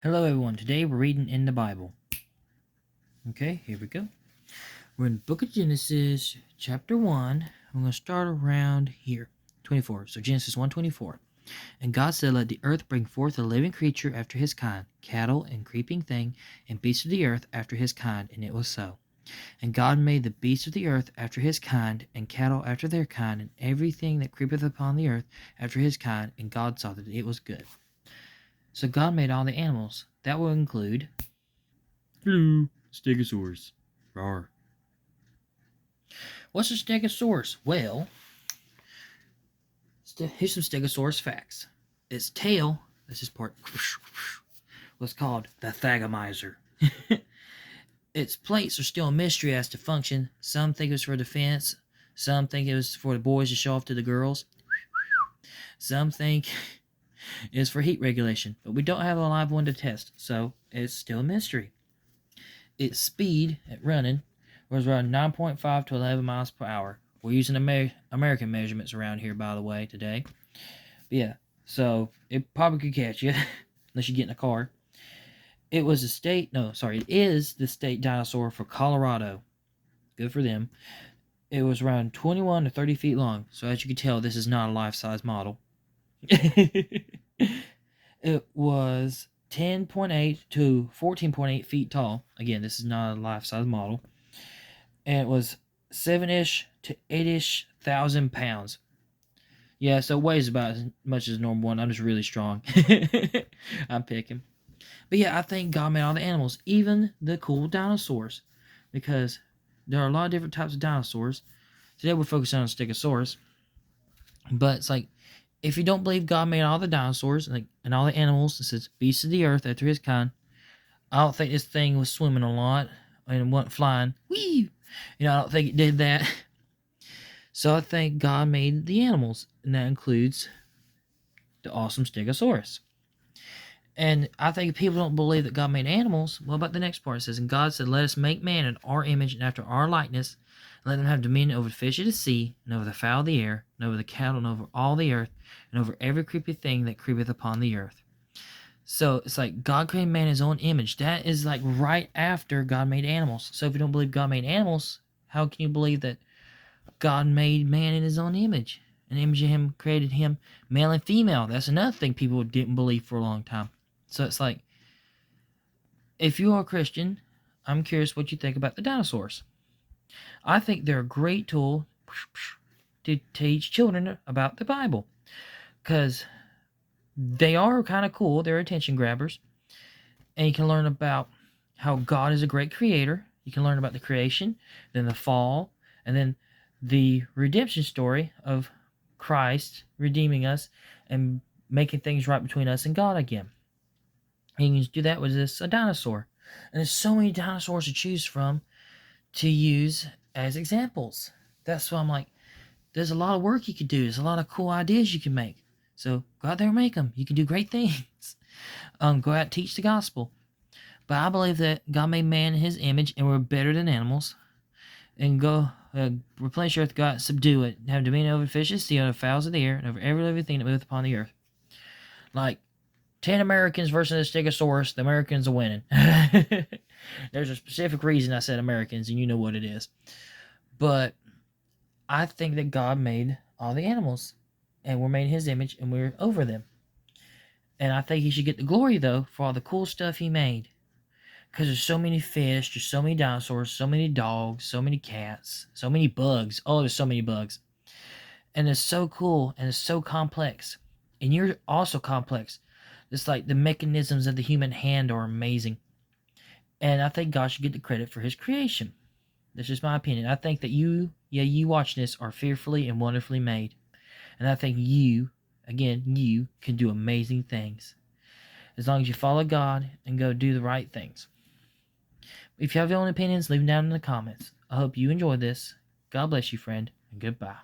Hello everyone, today we're reading in the Bible. Okay, here we go. We're in the book of Genesis, chapter 1. I'm going to start around here, 24. So Genesis 1:24. And God said, "Let the earth bring forth a living creature after his kind, cattle and creeping thing, and beasts of the earth after his kind. And it was so. And God made the beasts of the earth after his kind, and cattle after their kind, and everything that creepeth upon the earth after his kind. And God saw that it was good." So God made all the animals. That will include... Hello, Stegosaurus. Rawr. What's a Stegosaurus? Well, here's some Stegosaurus facts. Its tail, this is part, was called the Thagomizer. Its plates are still a mystery as to function. Some think it was for defense. Some think it was for the boys to show off to the girls. Some think it's for heat regulation. But we don't have a live one to test, so it's still a mystery. Its speed at running was around 9.5 to 11 miles per hour. We're using American measurements around here, by the way, today. But yeah, so it probably could catch you, unless you get in a car. It is the state dinosaur for Colorado. Good for them. It was around 21 to 30 feet long, so as you can tell, this is not a life-size model. It was 10.8 to 14.8 feet tall. Again, this is not a life-size model. And it was 7-ish to 8-ish thousand pounds. Yeah, so it weighs about as much as a normal one. I'm just really strong. I'm picking. But yeah, I think God made all the animals, even the cool dinosaurs, because there are a lot of different types of dinosaurs. Today we're focusing on Stegosaurus. But it's like, if you don't believe God made all the dinosaurs and all the animals, it says beasts of the earth after his kind, I don't think this thing was swimming a lot and it wasn't flying. Whee! I don't think it did that. So I think God made the animals, and that includes the awesome Stegosaurus. And I think if people don't believe that God made animals, what about the next part? It says, "And God said, let us make man in our image and after our likeness, and let them have dominion over the fish of the sea, and over the fowl of the air, and over the cattle, and over all the earth, and over every creepy thing that creepeth upon the earth." So it's like God created man in his own image. That is like right after God made animals. So if you don't believe God made animals, how can you believe that God made man in his own image? An image of him, created him male and female. That's another thing people didn't believe for a long time. So it's like, if you are a Christian, I'm curious what you think about the dinosaurs. I think they're a great tool to teach children about the Bible, because they are kind of cool. They're attention grabbers. And you can learn about how God is a great creator. You can learn about the creation, then the fall, and then the redemption story of Christ redeeming us and making things right between us and God again. And you can do that with a dinosaur. And there's so many dinosaurs to choose from to use as examples. That's why I'm like, there's a lot of work you could do. There's a lot of cool ideas you can make. So go out there and make them. You can do great things. Go out and teach the gospel. But I believe that God made man in his image, and we're better than animals. And go replenish the earth, go out and subdue it. Have dominion over the fishes, sea, over the fowls of the air, and over every living thing that moveth upon the earth. Like 10 Americans versus a Stegosaurus, the Americans are winning. There's a specific reason I said Americans, and you know what it is. But I think that God made all the animals, and we're made in his image, and we're over them. And I think he should get the glory, though, for all the cool stuff he made. Because there's so many fish, there's so many dinosaurs, so many dogs, so many cats, so many bugs. Oh, there's so many bugs. And it's so cool, and it's so complex. And you're also complex. It's like the mechanisms of the human hand are amazing. And I think God should get the credit for his creation. That's just my opinion. I think that you watching this are fearfully and wonderfully made. And I think you can do amazing things. As long as you follow God and go do the right things. If you have your own opinions, leave them down in the comments. I hope you enjoyed this. God bless you, friend, and goodbye.